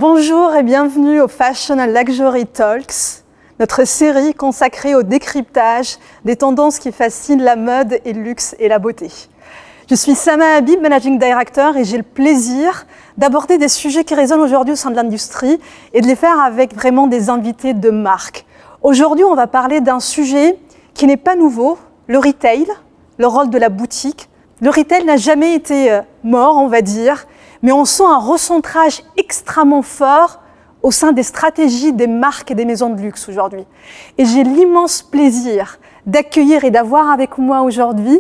Bonjour et bienvenue au Fashion and Luxury Talks, notre série consacrée au décryptage des tendances qui fascinent la mode et le luxe et la beauté. Je suis Sama Habib, Managing Director, et j'ai le plaisir d'aborder des sujets qui résonnent aujourd'hui au sein de l'industrie et de les faire avec vraiment des invités de marque. Aujourd'hui, on va parler d'un sujet qui n'est pas nouveau, le retail, le rôle de la boutique. Le retail n'a jamais été mort, on va dire, mais on sent un recentrage extrêmement fort au sein des stratégies des marques et des maisons de luxe aujourd'hui. Et j'ai l'immense plaisir d'accueillir et d'avoir avec moi aujourd'hui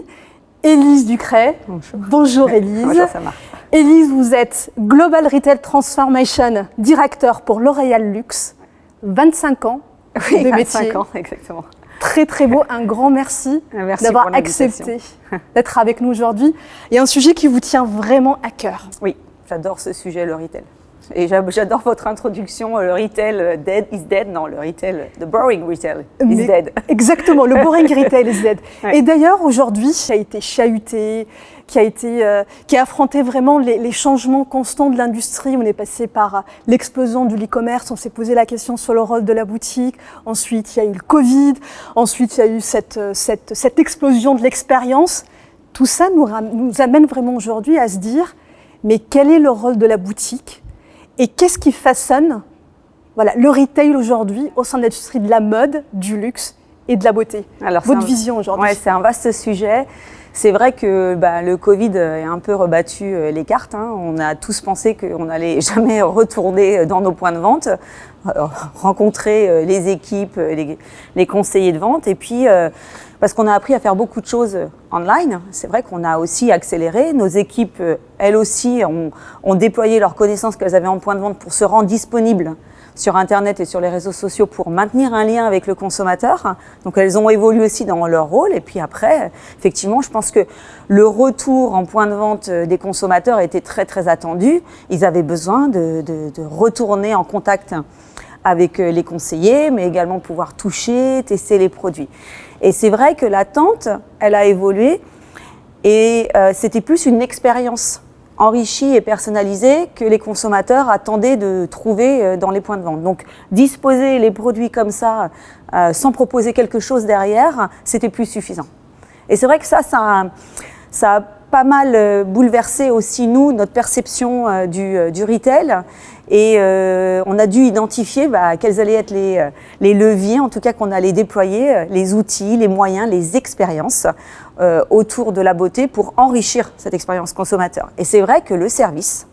Élise Ducret. Bonjour. Bonjour Élise. Bonjour Sama. Élise, vous êtes Global Retail Transformation Director pour L'Oréal Luxe, 25 ans Oui, de 25 métier. ans, exactement. Très très beau, un grand merci, Merci d'avoir pour l'invitation. accepté d'être avec nous aujourd'hui. Et un sujet qui vous tient vraiment à cœur. Oui, j'adore ce sujet, le retail. Et j'adore votre introduction, le retail dead is dead. Non, le retail, the boring retail is dead. Exactement, le boring retail is dead. Ouais. Et d'ailleurs, aujourd'hui, qui a été chahuté, qui a affronté vraiment les changements constants de l'industrie. On est passé par l'explosion de l'e-commerce, on s'est posé la question sur le rôle de la boutique. Ensuite, il y a eu le Covid. Ensuite, il y a eu cette explosion de l'expérience. Tout ça nous amène vraiment aujourd'hui à se dire, mais quel est le rôle de la boutique ? Et qu'est-ce qui façonne le retail aujourd'hui au sein de l'industrie de la mode, du luxe et de la beauté? Alors, votre vision aujourd'hui? Ouais, c'est un vaste sujet. C'est vrai que le Covid a un peu rebattu les cartes. On a tous pensé qu'on n'allait jamais retourner dans nos points de vente, rencontrer les équipes, les conseillers de vente. Et puis, parce qu'on a appris à faire beaucoup de choses online, c'est vrai qu'on a aussi accéléré. Nos équipes, elles aussi, ont déployé leurs connaissances qu'elles avaient en point de vente pour se rendre disponibles sur Internet et sur les réseaux sociaux pour maintenir un lien avec le consommateur. Donc elles ont évolué aussi dans leur rôle. Et puis après, effectivement, je pense que le retour en point de vente des consommateurs était très très attendu. Ils avaient besoin de retourner en contact avec les conseillers, mais également pouvoir toucher, tester les produits. Et c'est vrai que l'attente, elle a évolué et c'était plus une expérience enrichie et personnalisée que les consommateurs attendaient de trouver dans les points de vente. Donc disposer les produits comme ça, sans proposer quelque chose derrière, c'était plus suffisant. Et c'est vrai que ça a pas mal bouleversé aussi notre perception du retail. Et on a dû identifier quels allaient être les leviers, en tout cas qu'on allait déployer, les outils, les moyens, les expériences autour de la beauté pour enrichir cette expérience consommateur. Et c'est vrai que le service,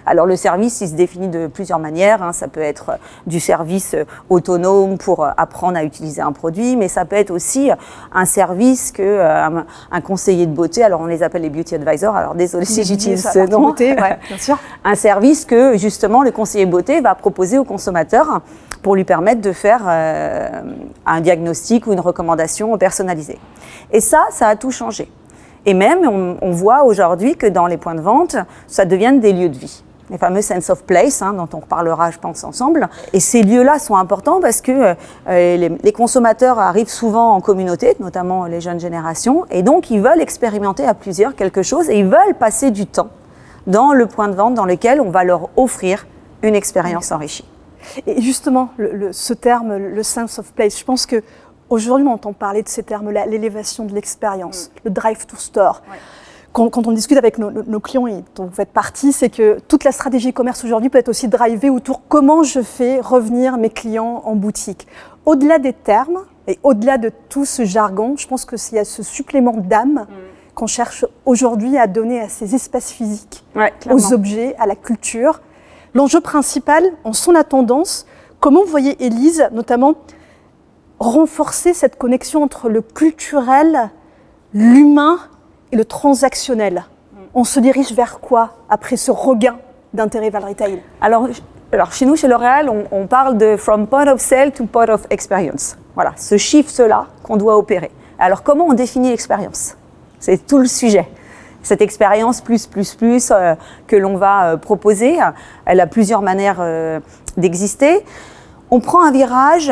alors le service, il se définit de plusieurs manières. Ça peut être du service autonome pour apprendre à utiliser un produit, mais ça peut être aussi un service que un conseiller de beauté, alors on les appelle les beauty advisors, alors désolé si j'utilise ce nom, beauté, ouais, bien sûr. Un service que justement le conseiller beauté va proposer au consommateur pour lui permettre de faire un diagnostic ou une recommandation personnalisée. Et ça a tout changé. Et même, on voit aujourd'hui que dans les points de vente, ça devient des lieux de vie. Les fameux sense of place, dont on reparlera, je pense, ensemble. Et ces lieux-là sont importants parce que les consommateurs arrivent souvent en communauté, notamment les jeunes générations, et donc ils veulent expérimenter à plusieurs quelque chose et ils veulent passer du temps dans le point de vente dans lequel on va leur offrir une expérience enrichie. Et justement, ce terme, le sense of place, je pense que aujourd'hui, on entend parler de ces termes-là, l'élévation de l'expérience, le drive to store. Ouais. Quand on discute avec nos clients et dont vous faites partie, c'est que toute la stratégie e-commerce aujourd'hui peut être aussi drivée autour comment je fais revenir mes clients en boutique. Au-delà des termes et au-delà de tout ce jargon, je pense qu'il y a ce supplément d'âme qu'on cherche aujourd'hui à donner à ces espaces physiques, aux objets, à la culture. L'enjeu principal, en son attendance, comment vous voyez, Élise, notamment, renforcer cette connexion entre le culturel, l'humain et le transactionnel? On se dirige vers quoi après ce regain d'intérêt vers le retail? Alors chez nous, chez L'Oréal, on parle de « from point of sale to point of experience ». Voilà, ce shift-là qu'on doit opérer. Alors comment on définit l'expérience? C'est tout le sujet. Cette expérience plus que l'on va proposer, elle a plusieurs manières d'exister. On prend un virage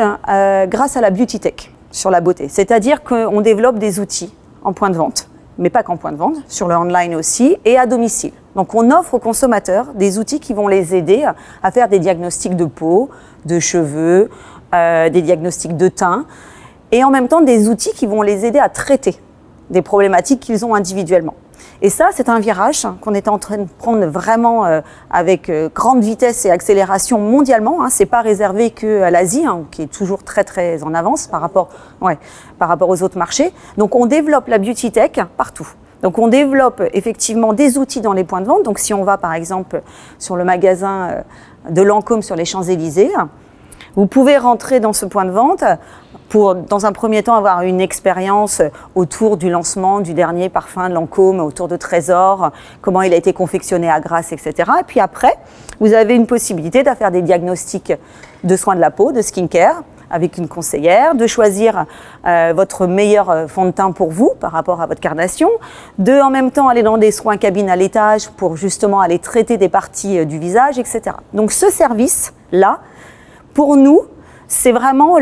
grâce à la beauty tech sur la beauté, c'est-à-dire qu'on développe des outils en point de vente, mais pas qu'en point de vente, sur le online aussi et à domicile. Donc on offre aux consommateurs des outils qui vont les aider à faire des diagnostics de peau, de cheveux, des diagnostics de teint, et en même temps des outils qui vont les aider à traiter des problématiques qu'ils ont individuellement. Et ça, c'est un virage qu'on est en train de prendre vraiment avec grande vitesse et accélération mondialement. C'est pas réservé qu'à l'Asie, qui est toujours très très en avance par rapport aux autres marchés. Donc on développe la beauty tech partout. Donc on développe effectivement des outils dans les points de vente. Donc si on va par exemple sur le magasin de Lancôme sur les Champs-Élysées, vous pouvez rentrer dans ce point de vente pour, dans un premier temps, avoir une expérience autour du lancement du dernier parfum de Lancôme, autour de Trésor, comment il a été confectionné à Grasse, etc. Et puis après, vous avez une possibilité de faire des diagnostics de soins de la peau, de skincare, avec une conseillère, de choisir votre meilleur fond de teint pour vous par rapport à votre carnation, de en même temps aller dans des soins cabines à l'étage pour justement aller traiter des parties du visage, etc. Donc ce service-là, pour nous, c'est vraiment,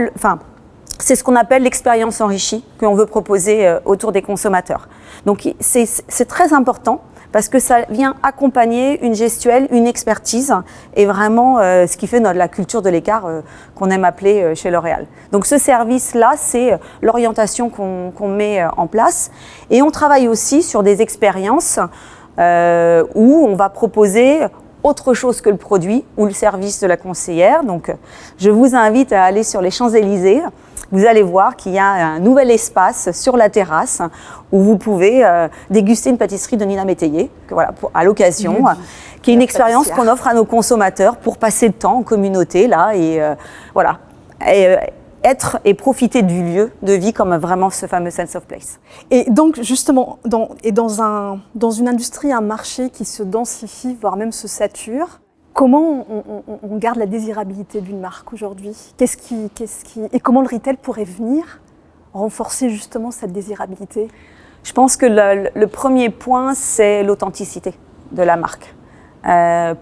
c'est ce qu'on appelle l'expérience enrichie qu'on veut proposer autour des consommateurs. Donc c'est très important parce que ça vient accompagner une gestuelle, une expertise et vraiment ce qui fait la culture de l'écart qu'on aime appeler chez L'Oréal. Donc ce service-là, c'est l'orientation qu'on met en place et on travaille aussi sur des expériences où on va proposer autre chose que le produit ou le service de la conseillère. Donc je vous invite à aller sur les Champs-Élysées. Vous allez voir qu'il y a un nouvel espace sur la terrasse où vous pouvez déguster une pâtisserie de Nina Métayer, à l'occasion, qui est une expérience qu'on offre à nos consommateurs pour passer le temps en communauté là et être et profiter du lieu de vie comme vraiment ce fameux sense of place. Et donc justement, dans une industrie, un marché qui se densifie, voire même se sature, comment on garde la désirabilité d'une marque aujourd'hui ? Et comment le retail pourrait venir renforcer justement cette désirabilité ? Je pense que le premier point, c'est l'authenticité de la marque.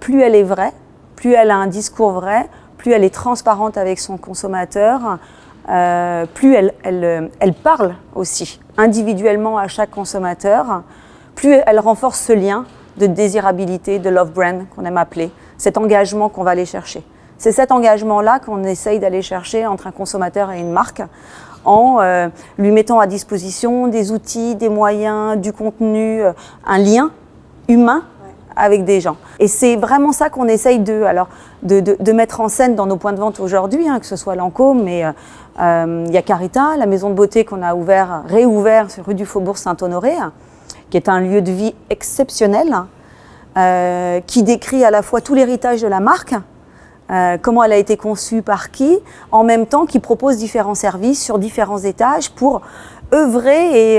Plus elle est vraie, plus elle a un discours vrai, plus elle est transparente avec son consommateur, plus elle parle aussi individuellement à chaque consommateur, plus elle renforce ce lien de désirabilité, de love brand qu'on aime appeler, cet engagement qu'on va aller chercher. C'est cet engagement-là qu'on essaye d'aller chercher entre un consommateur et une marque en lui mettant à disposition des outils, des moyens, du contenu, un lien humain avec des gens. Et c'est vraiment ça qu'on essaye de mettre en scène dans nos points de vente aujourd'hui, que ce soit Lancôme, mais il y a Carita, la maison de beauté qu'on a réouvert sur rue du Faubourg Saint-Honoré, qui est un lieu de vie exceptionnel, qui décrit à la fois tout l'héritage de la marque, comment elle a été conçue par qui, en même temps qui propose différents services sur différents étages pour œuvrer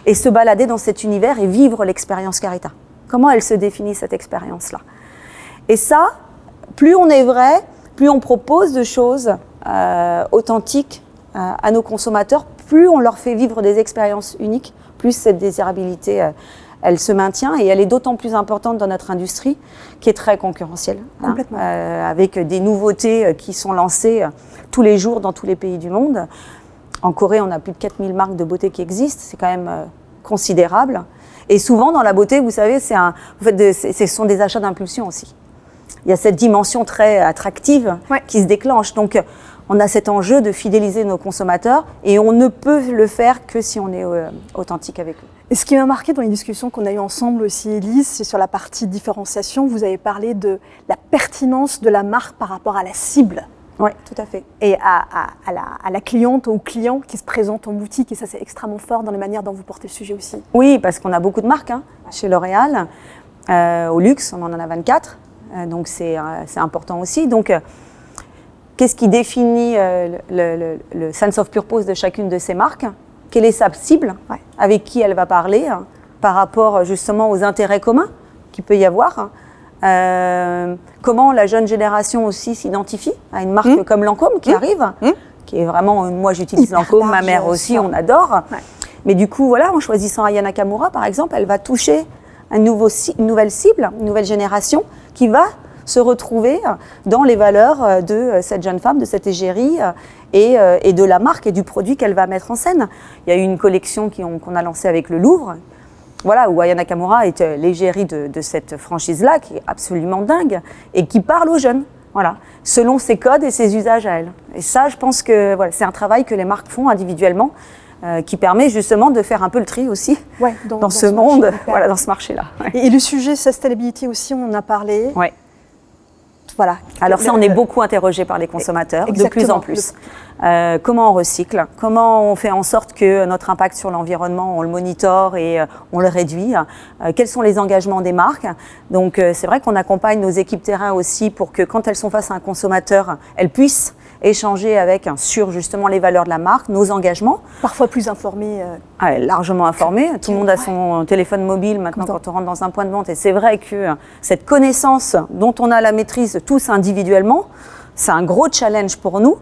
et se balader dans cet univers et vivre l'expérience Carita. Comment elle se définit cette expérience-là? Et ça, plus on est vrai, plus on propose de choses authentiques à nos consommateurs, plus on leur fait vivre des expériences uniques, plus cette désirabilité elle se maintient et elle est d'autant plus importante dans notre industrie qui est très concurrentielle, avec des nouveautés qui sont lancées tous les jours dans tous les pays du monde. En Corée, on a plus de 4000 marques de beauté qui existent, c'est quand même considérable. Et souvent, dans la beauté, vous savez, ce sont des achats d'impulsion aussi. Il y a cette dimension très attractive qui se déclenche. Donc, on a cet enjeu de fidéliser nos consommateurs et on ne peut le faire que si on est authentique avec eux. Et ce qui m'a marqué dans les discussions qu'on a eues ensemble aussi, Élise, c'est sur la partie différenciation. Vous avez parlé de la pertinence de la marque par rapport à la cible. Oui, tout à fait. Et à la cliente ou au client qui se présente en boutique. Et ça, c'est extrêmement fort dans la manière dont vous portez le sujet aussi. Oui, parce qu'on a beaucoup de marques chez L'Oréal. Au luxe, on en a 24. Donc, c'est important aussi. Donc, qu'est-ce qui définit le sense of purpose de chacune de ces marques? Quelle est sa cible? Avec qui elle va parler par rapport justement aux intérêts communs qu'il peut y avoir? Comment la jeune génération aussi s'identifie à une marque comme Lancôme qui arrive, qui est vraiment, moi j'utilise Lancôme, ma mère aussi, on adore. Mais du coup, voilà, en choisissant Aya Nakamura par exemple, elle va toucher une nouvelle cible, une nouvelle génération qui va se retrouver dans les valeurs de cette jeune femme, de cette égérie et de la marque et du produit qu'elle va mettre en scène. Il y a eu une collection qu'on a lancée avec le Louvre, voilà, où Aya Nakamura est l'égérie de cette franchise-là, qui est absolument dingue, et qui parle aux jeunes, voilà, selon ses codes et ses usages à elle. Et ça, je pense que voilà, c'est un travail que les marques font individuellement, qui permet justement de faire un peu le tri aussi dans ce monde, voilà, dans ce marché-là. Ouais. Et le sujet sustainability aussi, on en a parlé. Ouais. Voilà. Alors ça, on est beaucoup interrogé par les consommateurs, de plus en plus. Comment on recycle? Comment on fait en sorte que notre impact sur l'environnement, on le monitore et on le réduit? Quels sont les engagements des marques? Donc c'est vrai qu'on accompagne nos équipes terrain aussi pour que quand elles sont face à un consommateur, elles puissent échanger avec sur justement les valeurs de la marque, nos engagements. Parfois plus informés. Largement informés. Tout le monde a son téléphone mobile maintenant quand on rentre dans un point de vente. Et c'est vrai que cette connaissance dont on a la maîtrise tous individuellement, c'est un gros challenge pour nous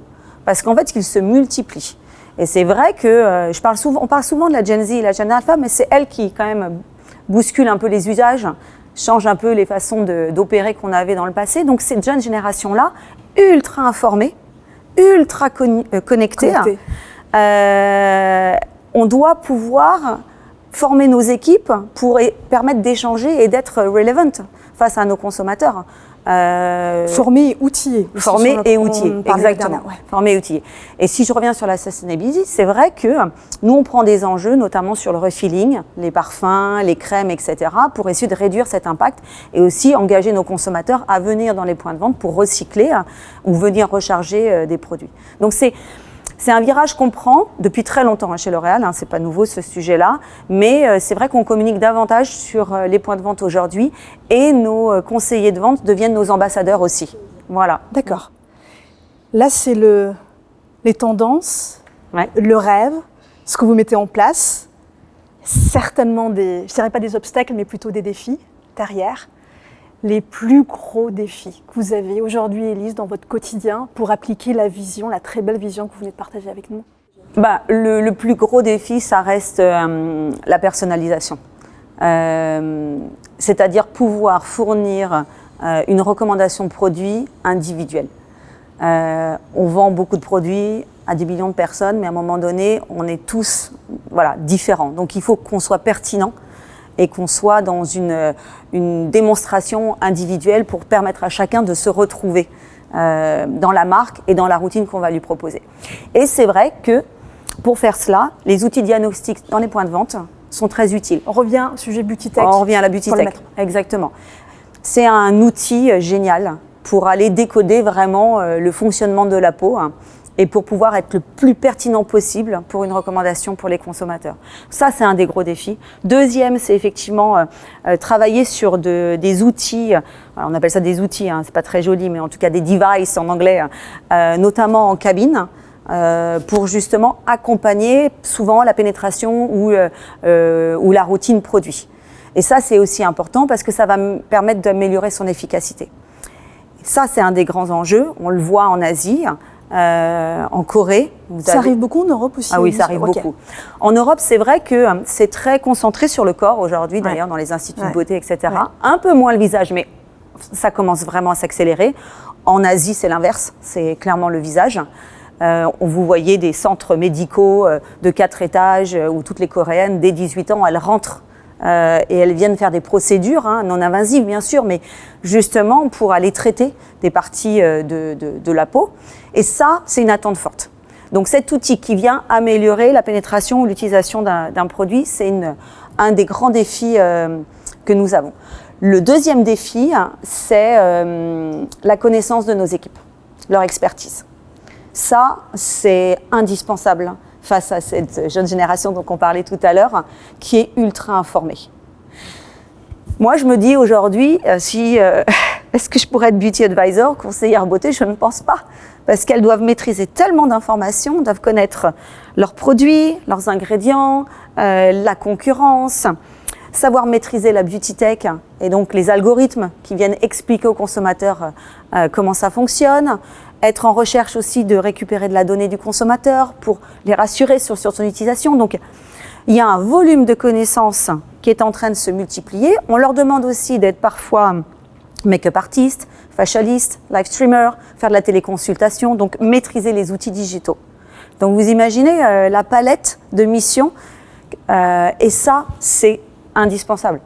parce qu'en fait, il se multiplie. Et c'est vrai que on parle souvent de la Gen Z et la Gen Alpha, mais c'est elle qui quand même bouscule un peu les usages, change un peu les façons d'opérer qu'on avait dans le passé. Donc cette jeune génération-là, ultra informée, ultra connectée. On doit pouvoir former nos équipes pour permettre d'échanger et d'être relevant face à nos consommateurs. Formés et outillés. Formés et outillés, exactement. Formés et outillés. Et si je reviens sur la sustainability, c'est vrai que nous, on prend des enjeux, notamment sur le refilling, les parfums, les crèmes, etc., pour essayer de réduire cet impact et aussi engager nos consommateurs à venir dans les points de vente pour recycler ou venir recharger des produits. Donc c'est un virage qu'on prend depuis très longtemps chez L'Oréal, c'est pas nouveau ce sujet-là, mais c'est vrai qu'on communique davantage sur les points de vente aujourd'hui et nos conseillers de vente deviennent nos ambassadeurs aussi. Voilà. D'accord. Là, c'est les tendances, le rêve, ce que vous mettez en place, certainement je dirais pas des obstacles, mais plutôt des défis derrière. Les plus gros défis que vous avez aujourd'hui, Élise, dans votre quotidien pour appliquer la vision, la très belle vision que vous venez de partager avec nous? Le plus gros défi, ça reste la personnalisation. C'est-à-dire pouvoir fournir une recommandation de produit individuelle. On vend beaucoup de produits à des millions de personnes, mais à un moment donné, on est tous différents. Donc il faut qu'on soit pertinent et qu'on soit dans une démonstration individuelle pour permettre à chacun de se retrouver dans la marque et dans la routine qu'on va lui proposer. Et c'est vrai que pour faire cela, les outils diagnostiques dans les points de vente sont très utiles. On revient au sujet Beauty Tech. On revient à la Beauty Tech, exactement. C'est un outil génial pour aller décoder vraiment le fonctionnement de la peau et pour pouvoir être le plus pertinent possible pour une recommandation pour les consommateurs. Ça, c'est un des gros défis. Deuxième, c'est effectivement travailler sur des outils, alors on appelle ça des outils, c'est pas très joli, mais en tout cas des devices en anglais, notamment en cabine, pour justement accompagner souvent la pénétration ou la routine produit. Et ça, c'est aussi important parce que ça va me permettre d'améliorer son efficacité. Ça, c'est un des grands enjeux. On le voit en Asie. En Corée. Ça arrive beaucoup en Europe aussi? Ah oui, ça arrive beaucoup. En Europe, c'est vrai que c'est très concentré sur le corps aujourd'hui, d'ailleurs, dans les instituts de beauté, etc. Ouais. Un peu moins le visage, mais ça commence vraiment à s'accélérer. En Asie, c'est l'inverse, c'est clairement le visage. Vous voyez des centres médicaux de 4 étages où toutes les Coréennes, dès 18 ans, elles rentrent et elles viennent faire des procédures, non invasives bien sûr, mais justement pour aller traiter des parties de la peau. Et ça, c'est une attente forte. Donc cet outil qui vient améliorer la pénétration ou l'utilisation d'un produit, c'est un des grands défis que nous avons. Le deuxième défi, c'est la connaissance de nos équipes, leur expertise. Ça, c'est indispensable face à cette jeune génération dont on parlait tout à l'heure, qui est ultra informée. Moi, je me dis aujourd'hui, est-ce que je pourrais être beauty advisor, conseillère beauté? Je ne pense pas, parce qu'elles doivent maîtriser tellement d'informations, doivent connaître leurs produits, leurs ingrédients, la concurrence, savoir maîtriser la beauty tech et donc les algorithmes qui viennent expliquer aux consommateurs comment ça fonctionne, être en recherche aussi de récupérer de la donnée du consommateur pour les rassurer sur son utilisation. Donc, il y a un volume de connaissances qui est en train de se multiplier. On leur demande aussi d'être parfois make-up artiste, facialiste, live streamer, faire de la téléconsultation, donc maîtriser les outils digitaux. Donc, vous imaginez la palette de missions et ça, c'est indispensable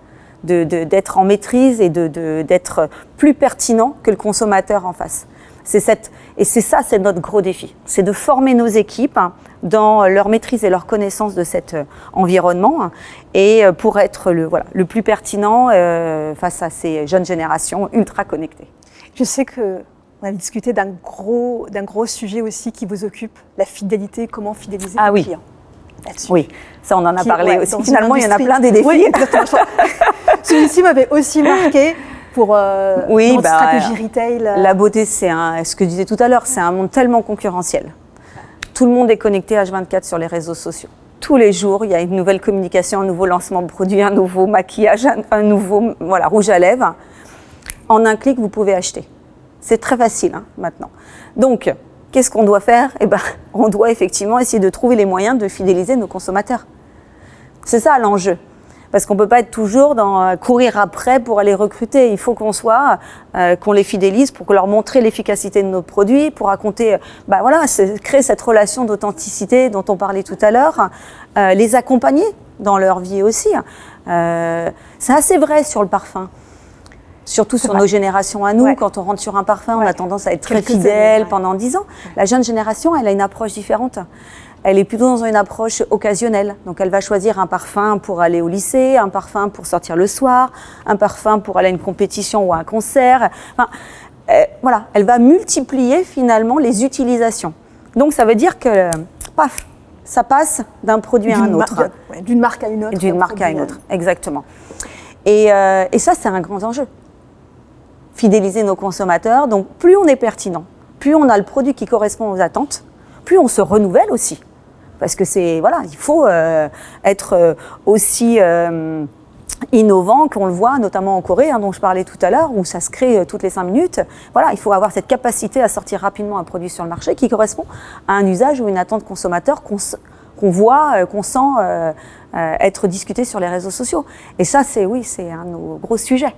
d'être en maîtrise et d'être plus pertinent que le consommateur en face. C'est notre gros défi, c'est de former nos équipes dans leur maîtrise et leur connaissance de cet environnement et pour être le plus pertinent face à ces jeunes générations ultra connectées. Je sais qu'on avait discuté d'un gros sujet aussi qui vous occupe, la fidélité, comment fidéliser les clients. Oui, ça on en a parlé aussi. Finalement, il y en a plein des défis. Oui, exactement. Celui-ci m'avait aussi marqué pour notre stratégie retail. La beauté, c'est ce que je disais tout à l'heure, c'est un monde tellement concurrentiel. Tout le monde est connecté H24 sur les réseaux sociaux. Tous les jours, il y a une nouvelle communication, un nouveau lancement de produit, un nouveau maquillage, un nouveau rouge à lèvres. En un clic, vous pouvez acheter. C'est très facile maintenant. Donc, qu'est-ce qu'on doit faire ? On doit effectivement essayer de trouver les moyens de fidéliser nos consommateurs. C'est ça l'enjeu. Parce qu'on ne peut pas être toujours dans courir après pour aller recruter. Il faut qu'on les fidélise pour leur montrer l'efficacité de nos produits, pour raconter, créer cette relation d'authenticité dont on parlait tout à l'heure, les accompagner dans leur vie aussi. C'est assez vrai sur le parfum. Surtout sur nos générations à nous, quand on rentre sur un parfum, on a tendance à être très fidèle pendant 10 ans. La jeune génération, elle a une approche différente. Elle est plutôt dans une approche occasionnelle. Donc elle va choisir un parfum pour aller au lycée, un parfum pour sortir le soir, un parfum pour aller à une compétition ou à un concert. Elle va multiplier finalement les utilisations. Donc ça veut dire que, ça passe d'un produit à un autre. D'une marque à une autre. D'une marque à une autre, exactement. Et ça, c'est un grand enjeu. Fidéliser nos consommateurs. Donc, plus on est pertinent, plus on a le produit qui correspond aux attentes, plus on se renouvelle aussi. Parce que il faut être aussi innovant qu'on le voit, notamment en Corée, dont je parlais tout à l'heure, où ça se crée toutes les 5 minutes. Il faut avoir cette capacité à sortir rapidement un produit sur le marché qui correspond à un usage ou une attente consommateur qu'on voit, qu'on sent être discuté sur les réseaux sociaux. Et ça, c'est un de nos gros sujets.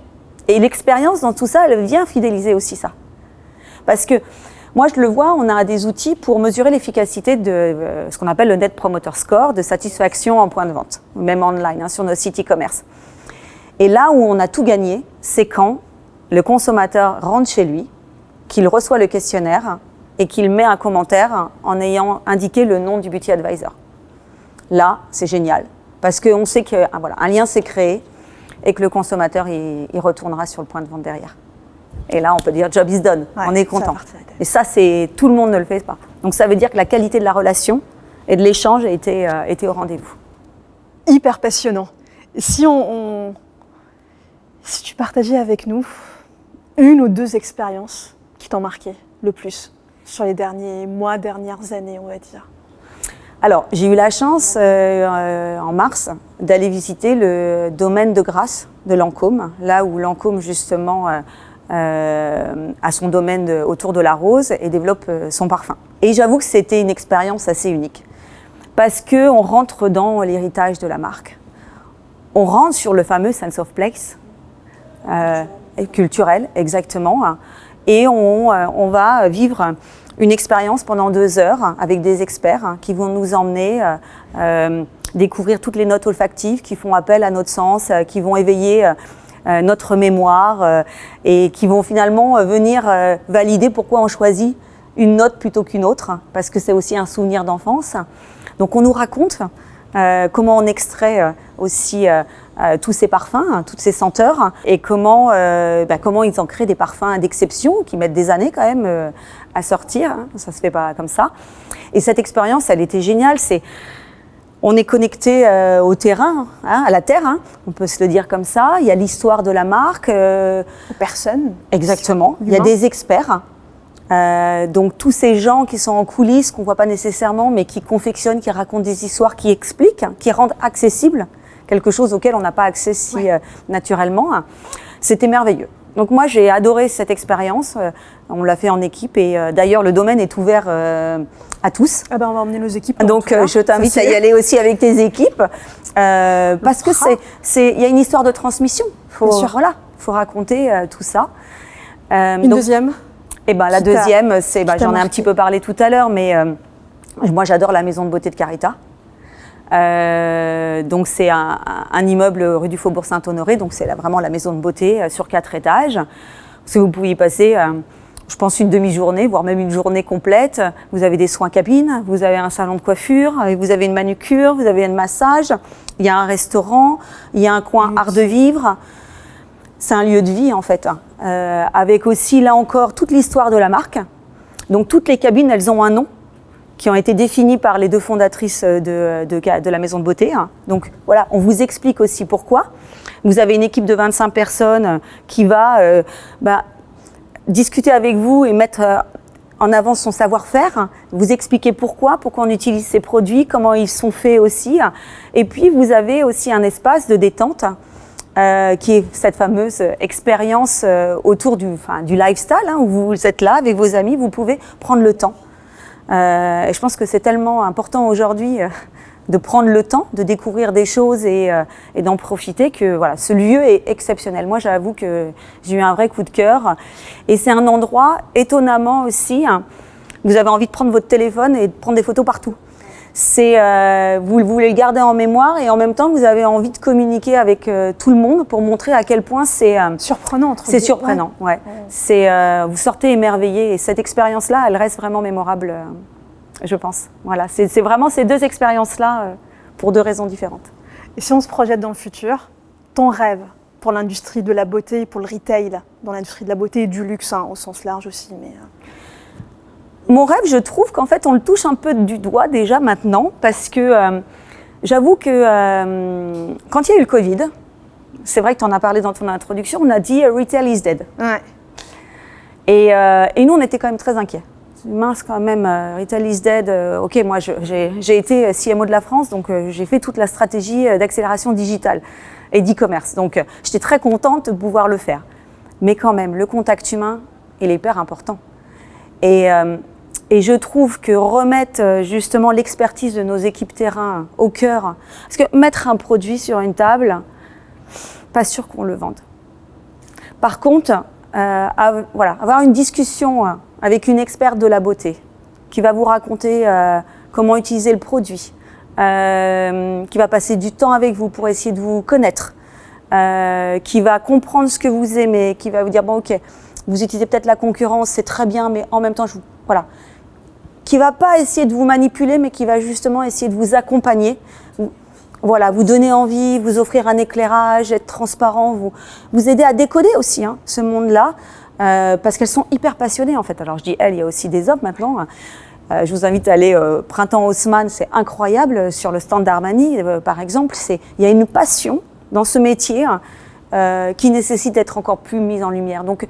Et l'expérience dans tout ça, elle vient fidéliser aussi ça. Parce que moi, je le vois, on a des outils pour mesurer l'efficacité de ce qu'on appelle le Net Promoter Score, de satisfaction en point de vente, même online, sur nos sites e-commerce. Et là où on a tout gagné, c'est quand le consommateur rentre chez lui, qu'il reçoit le questionnaire et qu'il met un commentaire en ayant indiqué le nom du beauty advisor. Là, c'est génial, parce qu'on sait qu'un lien s'est créé et que le consommateur il retournera sur le point de vente derrière. Et là, on peut dire job is done, on est content. Et ça, tout le monde ne le fait pas. Donc ça veut dire que la qualité de la relation et de l'échange a été au rendez-vous. Hyper passionnant. Si tu partageais avec nous une ou 2 expériences qui t'ont marqué le plus sur les derniers mois, dernières années, on va dire. Alors, j'ai eu la chance, en mars, d'aller visiter le domaine de Grasse de Lancôme, là où Lancôme, justement, a son domaine autour de la rose et développe son parfum. Et j'avoue que c'était une expérience assez unique, parce qu'on rentre dans l'héritage de la marque. On rentre sur le fameux sense of place, culturel, exactement, et on va vivre une expérience pendant 2 heures avec des experts qui vont nous emmener découvrir toutes les notes olfactives qui font appel à notre sens, qui vont éveiller notre mémoire et qui vont finalement venir valider pourquoi on choisit une note plutôt qu'une autre, parce que c'est aussi un souvenir d'enfance. Donc on nous raconte comment on extrait aussi tous ces parfums, toutes ces senteurs, et comment ils en créent des parfums d'exception qui mettent des années quand même à sortir. Ça se fait pas comme ça. Et cette expérience, elle était géniale. On est connecté au terrain, à la terre, on peut se le dire comme ça. Il y a l'histoire de la marque. Aux personnes. Exactement. Il y a des experts. Donc tous ces gens qui sont en coulisses, qu'on ne voit pas nécessairement, mais qui confectionnent, qui racontent des histoires, qui expliquent, qui rendent accessible quelque chose auquel on n'a pas accès si naturellement. C'était merveilleux. Donc moi, j'ai adoré cette expérience. On l'a fait en équipe et d'ailleurs, le domaine est ouvert à tous. On va emmener nos équipes. Donc je t'invite à y aller aussi avec tes équipes parce que il y a une histoire de transmission. Faut raconter tout ça. Une deuxième. La deuxième, j'en ai un petit peu parlé tout à l'heure, mais moi j'adore la maison de beauté de Carita. Donc c'est un immeuble rue du Faubourg Saint-Honoré, donc c'est vraiment la maison de beauté sur 4 étages. Parce que vous pouvez y passer, je pense, une demi-journée, voire même une journée complète. Vous avez des soins cabines, vous avez un salon de coiffure, vous avez une manucure, vous avez un massage, il y a un restaurant, il y a un coin art de vivre. C'est un lieu de vie en fait, avec aussi là encore toute l'histoire de la marque. Donc toutes les cabines, elles ont un nom qui ont été définis par les 2 fondatrices de la maison de beauté. Donc voilà, on vous explique aussi pourquoi. Vous avez une équipe de 25 personnes qui va discuter avec vous et mettre en avant son savoir-faire, vous expliquer pourquoi on utilise ces produits, comment ils sont faits aussi. Et puis vous avez aussi un espace de détente qui est cette fameuse expérience autour du lifestyle, où vous êtes là avec vos amis, vous pouvez prendre le temps. Et je pense que c'est tellement important aujourd'hui de prendre le temps de découvrir des choses et d'en profiter que voilà, ce lieu est exceptionnel. Moi, j'avoue que j'ai eu un vrai coup de cœur. Et c'est un endroit étonnamment aussi, vous avez envie de prendre votre téléphone et de prendre des photos partout. Vous voulez le garder en mémoire et en même temps, vous avez envie de communiquer avec tout le monde pour montrer à quel point c'est surprenant. C'est surprenant, ouais. Vous sortez émerveillé et cette expérience-là, elle reste vraiment mémorable, je pense. Voilà, c'est vraiment ces 2 expériences-là pour 2 raisons différentes. Et si on se projette dans le futur, ton rêve pour l'industrie de la beauté, pour le retail, dans l'industrie de la beauté et du luxe, au sens large aussi, mais... Mon rêve, je trouve qu'en fait, on le touche un peu du doigt déjà maintenant, parce que j'avoue que quand il y a eu le Covid, c'est vrai que tu en as parlé dans ton introduction, on a dit « Retail is dead ». Ouais. Et nous, on était quand même très inquiets. Mince quand même, Retail is dead. Ok, moi, j'ai été CMO de la France, donc j'ai fait toute la stratégie d'accélération digitale et d'e-commerce. Donc, j'étais très contente de pouvoir le faire. Mais quand même, le contact humain, il est hyper important. Et je trouve que remettre justement l'expertise de nos équipes terrain au cœur, parce que mettre un produit sur une table, pas sûr qu'on le vende. Par contre, avoir une discussion avec une experte de la beauté qui va vous raconter comment utiliser le produit, qui va passer du temps avec vous pour essayer de vous connaître, qui va comprendre ce que vous aimez, qui va vous dire bon ok, vous utilisez peut-être la concurrence, c'est très bien, mais en même temps voilà, qui va pas essayer de vous manipuler, mais qui va justement essayer de vous accompagner. Voilà, vous donner envie, vous offrir un éclairage, être transparent, vous aider à décoder aussi ce monde-là, parce qu'elles sont hyper passionnées en fait. Alors je dis elles, il y a aussi des hommes maintenant. Je vous invite à aller Printemps Haussmann, c'est incroyable. Sur le stand d'Armani, par exemple, il y a une passion dans ce métier qui nécessite d'être encore plus mise en lumière. Donc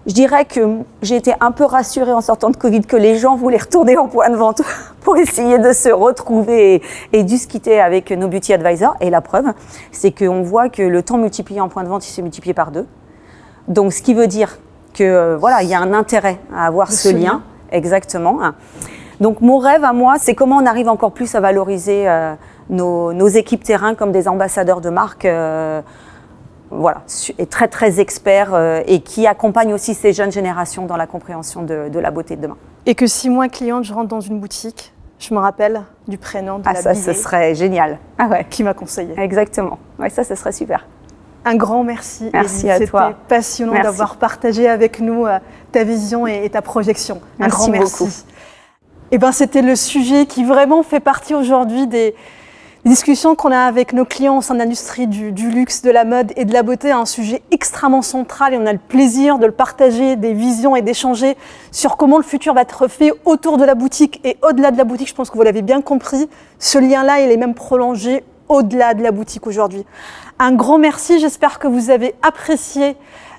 je dirais que j'ai été un peu rassurée en sortant de Covid que les gens voulaient retourner en point de vente pour essayer de se retrouver et discuter avec nos beauty advisors. Et la preuve, c'est qu'on voit que le temps multiplié en point de vente, il s'est multiplié par 2. Donc, ce qui veut dire que voilà, il y a un intérêt à avoir ce lien. Exactement. Donc, mon rêve à moi, c'est comment on arrive encore plus à valoriser nos équipes terrain comme des ambassadeurs de marque. Voilà, et très très expert et qui accompagne aussi ces jeunes générations dans la compréhension de la beauté de demain. Et que si moi, cliente, je rentre dans une boutique, je me rappelle du prénom de la ça, ce serait génial. Ah ouais. Qui m'a conseillé. Exactement. Ouais, ça, ce serait super. Un grand merci. Merci à toi. C'était passionnant d'avoir partagé avec nous ta vision et ta projection. Un grand merci. Beaucoup. Et ben, c'était le sujet qui vraiment fait partie aujourd'hui des discussions qu'on a avec nos clients au sein de l'industrie du luxe, de la mode et de la beauté, un sujet extrêmement central et on a le plaisir de le partager, des visions et d'échanger sur comment le futur va être fait autour de la boutique et au-delà de la boutique. Je pense que vous l'avez bien compris, ce lien-là, il est même prolongé au-delà de la boutique aujourd'hui. Un grand merci, j'espère que vous avez apprécié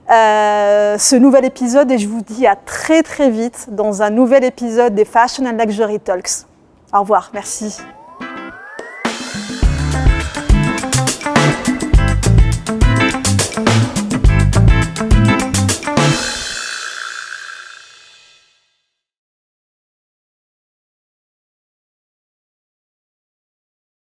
ce nouvel épisode et je vous dis à très très vite dans un nouvel épisode des Fashion and Luxury Talks. Au revoir, merci.